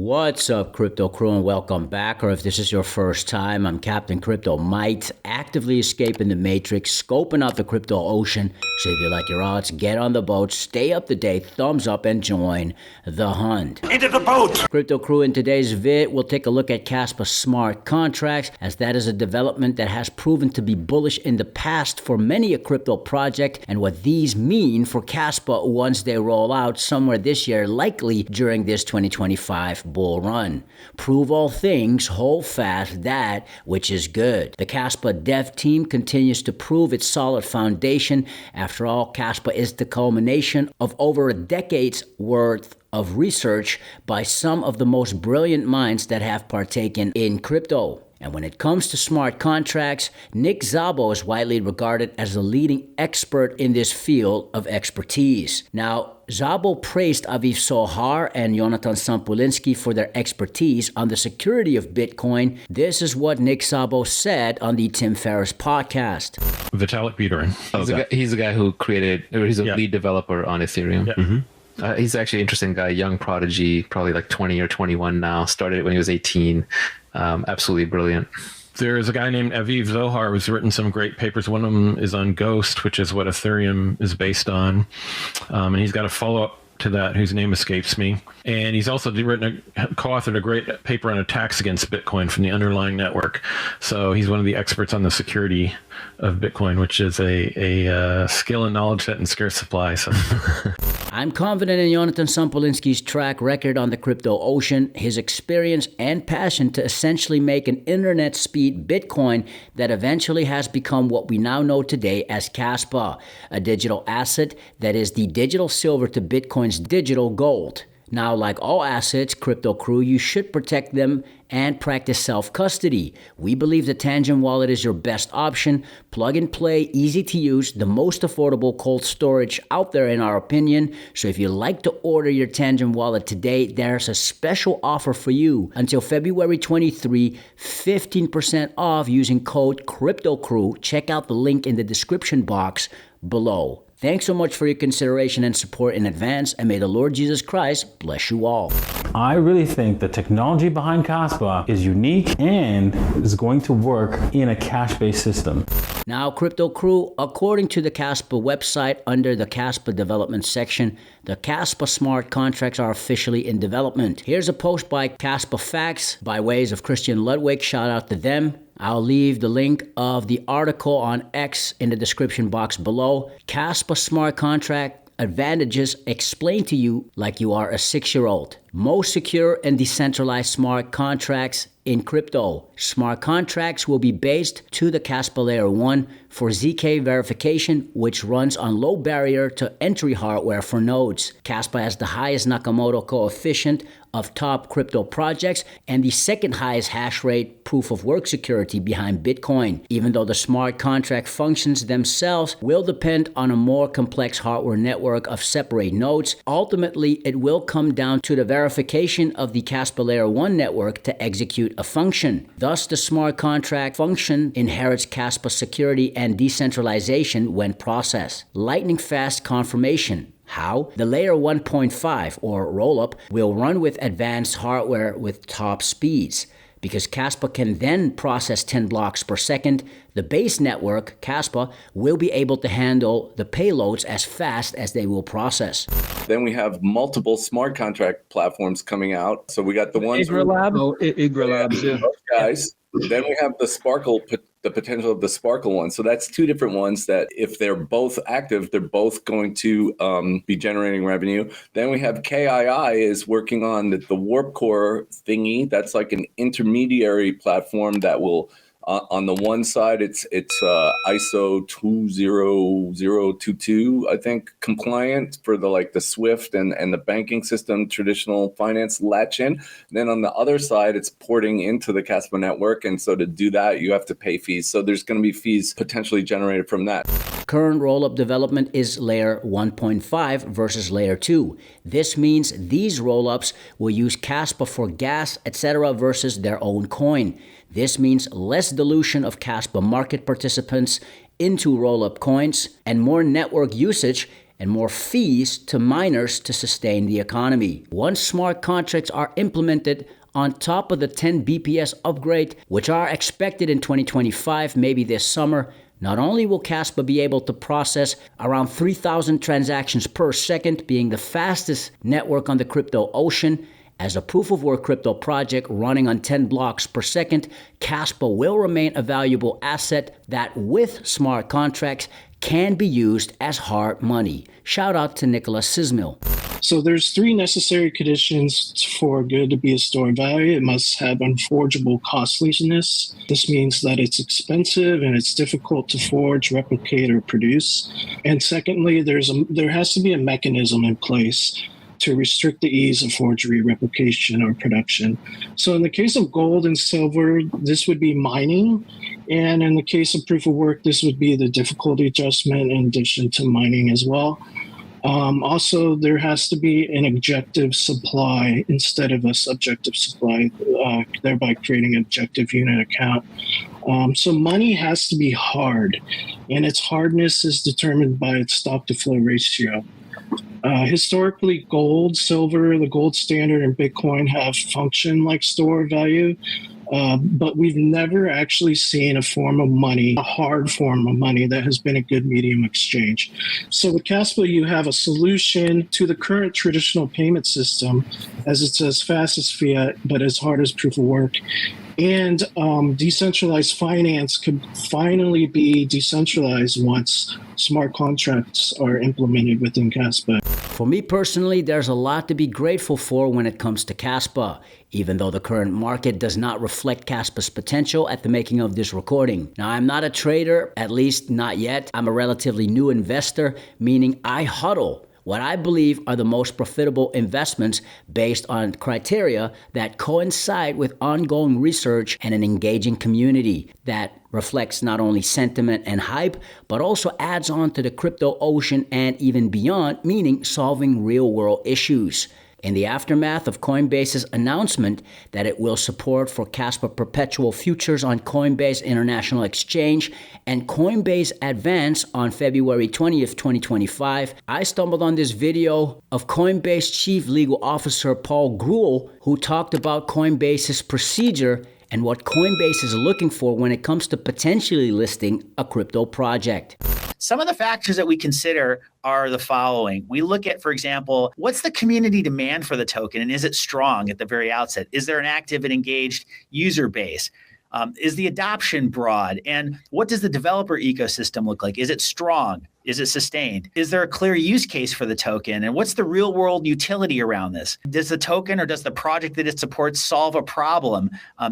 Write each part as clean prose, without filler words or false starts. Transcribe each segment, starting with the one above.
What's up, Crypto Crew, and welcome back. Or if this is your first time, I'm Captain Crypto Mite, actively escaping the matrix, scoping out the crypto ocean. So if you like your odds, get on the boat, stay up to date, thumbs up, and join the hunt. Into the boat! Crypto Crew, in today's vid, we'll take a look at Kaspa smart contracts, as that is a development that has proven to be bullish in the past for many a crypto project, and what these mean for Kaspa once they roll out somewhere this year, likely during this 2025 bull run. Prove all things, hold fast that which is good. The Kaspa dev team continues to prove its solid foundation. After all, Kaspa is the culmination of over a decade's worth of research by some of the most brilliant minds that have partaken in crypto. And when it comes to smart contracts, Nick Szabo is widely regarded as the leading expert in this field of expertise. Now, Szabo praised Aviv Sohar and Jonathan Sampulinski for their expertise on the security of Bitcoin. This is what Nick Szabo said on the Tim Ferriss podcast. Vitalik Buterin. He's the guy who created, or he's a lead developer on Ethereum. Yeah. Mm-hmm. He's actually an interesting guy, young prodigy, probably like 20 or 21 now. Started it when he was 18. Absolutely brilliant. There's a guy named Aviv Zohar who's written some great papers. One of them is on Ghost, which is what Ethereum is based on. And he's got a follow-up to that whose name escapes me. And he's also co-authored a great paper on attacks against Bitcoin from the underlying network. So he's one of the experts on the security of Bitcoin, which is a skill and knowledge set in scarce supply. So. I'm confident in Jonathan Sampulinski's track record on the crypto ocean, his experience and passion to essentially make an internet speed Bitcoin that eventually has become what we now know today as Kaspa, a digital asset that is the digital silver to Bitcoin's digital gold. Now, like all assets, Crypto Crew, you should protect them and practice self-custody. We believe the Tangem wallet is your best option. Plug and play, easy to use, the most affordable cold storage out there in our opinion. So if you like to order your Tangem wallet today, there's a special offer for you. Until February 23, 15% off using code CryptoCrew. Check out the link in the description box below. Thanks so much for your consideration and support in advance, and may the Lord Jesus Christ bless you all. I really think the technology behind Kaspa is unique and is going to work in a cash-based system. Now, Crypto Crew, according to the Kaspa website, under the Kaspa development section, the Kaspa smart contracts are officially in development. Here's a post by Kaspa Facts by ways of Christian Ludwig. Shout out to them. I'll leave the link of the article on X in the description box below. Kaspa smart contract advantages explained to you like you are a 6-year-old. Most secure and decentralized smart contracts in crypto. Smart contracts will be based to the Kaspa Layer 1 for ZK verification, which runs on low barrier to entry hardware for nodes. Kaspa has the highest Nakamoto coefficient of top crypto projects and the second highest hash rate proof of work security behind Bitcoin. Even though the smart contract functions themselves will depend on a more complex hardware network of separate nodes, ultimately it will come down to the verification of the Kaspa Layer 1 network to execute a function. Thus, the smart contract function inherits Kaspa security and decentralization when processed. Lightning fast confirmation. How? The layer 1.5 or rollup will run with advanced hardware with top speeds. Because Kaspa can then process 10 blocks per second, the base network, Kaspa, will be able to handle the payloads as fast as they will process. Then we have multiple smart contract platforms coming out. So we got the ones... Igra Labs, yeah. Those guys. Then we have the Sparkle, the potential of the Sparkle one. So that's two different ones that if they're both active, they're both going to be generating revenue. Then we have KII is working on the Warp Core thingy. That's like an intermediary platform that will, on the one side, it's ISO 20022, I think, compliant for the SWIFT and the banking system, traditional finance latch-in. And then on the other side, it's porting into the Kaspa network. And so to do that, you have to pay fees. So there's going to be fees potentially generated from that. Current rollup development is layer 1.5 versus layer 2. This means these rollups will use Kaspa for gas, etc. versus their own coin. This means less dilution of Kaspa market participants into rollup coins and more network usage and more fees to miners to sustain the economy. Once smart contracts are implemented on top of the 10 BPS upgrade, which are expected in 2025, maybe this summer, not only will Kaspa be able to process around 3,000 transactions per second, being the fastest network on the crypto ocean, as a proof-of-work crypto project running on 10 blocks per second, Kaspa will remain a valuable asset that, with smart contracts, can be used as hard money. Shout out to Nicholas Sismil. So there's 3 necessary conditions for a good to be a store of value. It must have unforgeable costliness. This means that it's expensive and it's difficult to forge, replicate, or produce. And secondly, there has to be a mechanism in place to restrict the ease of forgery, replication, or production. So in the case of gold and silver, this would be mining. And in the case of proof of work, this would be the difficulty adjustment in addition to mining as well. Also, there has to be an objective supply instead of a subjective supply, thereby creating an objective unit account. So money has to be hard, and its hardness is determined by its stock-to-flow ratio. Historically, gold, silver, the gold standard, and Bitcoin have functioned like store of value. But we've never actually seen a form of money, a hard form of money that has been a good medium exchange. So with Kaspa, you have a solution to the current traditional payment system, as it's as fast as fiat, but as hard as proof of work. And decentralized finance could finally be decentralized once smart contracts are implemented within Kaspa. For me personally, there's a lot to be grateful for when it comes to Kaspa, even though the current market does not reflect Kaspa's potential at the making of this recording. Now, I'm not a trader, at least not yet. I'm a relatively new investor, meaning I huddle what I believe are the most profitable investments based on criteria that coincide with ongoing research and an engaging community that reflects not only sentiment and hype, but also adds on to the crypto ocean and even beyond, meaning solving real-world issues. In the aftermath of Coinbase's announcement that it will support for Kaspa perpetual futures on Coinbase International Exchange and Coinbase Advance on February 20th, 2025, I stumbled on this video of Coinbase Chief Legal Officer Paul Grewal, who talked about Coinbase's procedure and what Coinbase is looking for when it comes to potentially listing a crypto project. Some of the factors that we consider are the following. We look at, for example, what's the community demand for the token, and is it strong at the very outset? Is there an active and engaged user base? Is the adoption broad? And what does the developer ecosystem look like? Is it strong? Is it sustained? Is there a clear use case for the token? And what's the real world utility around this? Does the token or does the project that it supports solve a problem?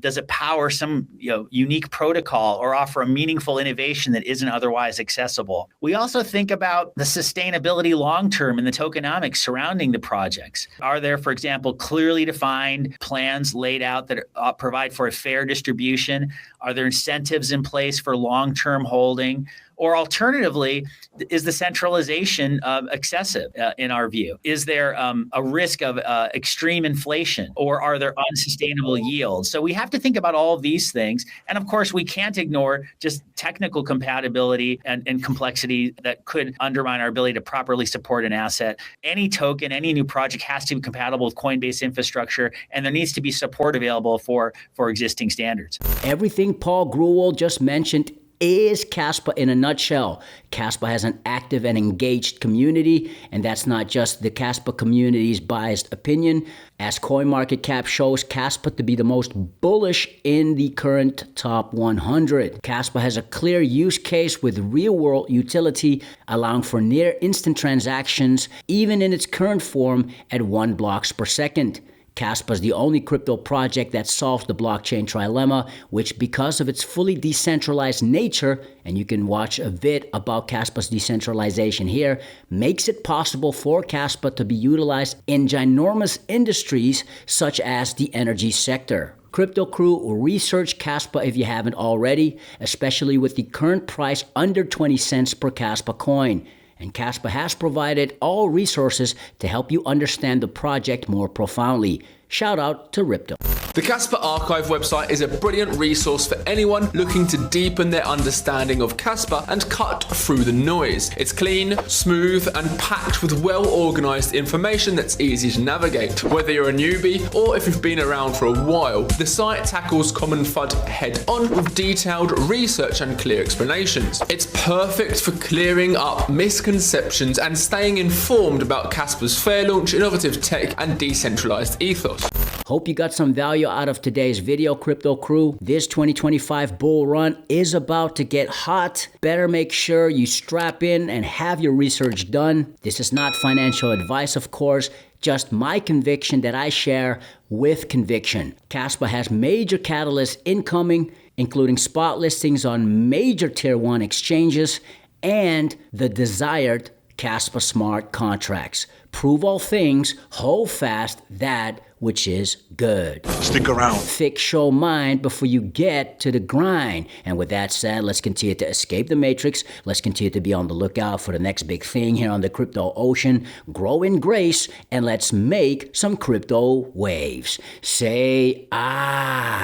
Does it power some unique protocol or offer a meaningful innovation that isn't otherwise accessible? We also think about the sustainability long-term and the tokenomics surrounding the projects. Are there, for example, clearly defined plans laid out that provide for a fair distribution? Are there incentives in place for long-term holding? Or alternatively, is the centralization excessive in our view? Is there a risk of extreme inflation, or are there unsustainable yields? So we have to think about all of these things. And of course, we can't ignore just technical compatibility and complexity that could undermine our ability to properly support an asset. Any token, any new project has to be compatible with Coinbase infrastructure, and there needs to be support available for existing standards. Everything Paul Grewal just mentioned is Kaspa in a nutshell. Kaspa has an active and engaged community, and that's not just the Kaspa community's biased opinion. As CoinMarketCap shows Kaspa to be the most bullish in the current top 100. Kaspa has a clear use case with real-world utility, allowing for near-instant transactions, even in its current form at 1 blocks per second. Kaspa is the only crypto project that solves the blockchain trilemma, which, because of its fully decentralized nature, and you can watch a vid about Kaspa's decentralization here, makes it possible for Kaspa to be utilized in ginormous industries such as the energy sector. Crypto Crew, research Kaspa if you haven't already, especially with the current price under 20 cents per Kaspa coin. And Kaspa has provided all resources to help you understand the project more profoundly. Shout out to Ripto. The Kaspa Archive website is a brilliant resource for anyone looking to deepen their understanding of Kaspa and cut through the noise. It's clean, smooth, and packed with well-organized information that's easy to navigate. Whether you're a newbie or if you've been around for a while, the site tackles common FUD head-on with detailed research and clear explanations. It's perfect for clearing up misconceptions and staying informed about Kaspa's fair launch, innovative tech, and decentralized ethos. Hope you got some value out of today's video, Crypto Crew. This 2025 bull run is about to get hot. Better make sure you strap in and have your research done. This is not financial advice, of course, just my conviction that I share with conviction. Kaspa has major catalysts incoming, including spot listings on major tier 1 exchanges and the desired Kaspa smart contracts. Prove all things, hold fast that which is good. Stick around. Fix your mind before you get to the grind. And with that said, let's continue to escape the matrix. Let's continue to be on the lookout for the next big thing here on the crypto ocean. Grow in grace, and let's make some crypto waves. Say, ah.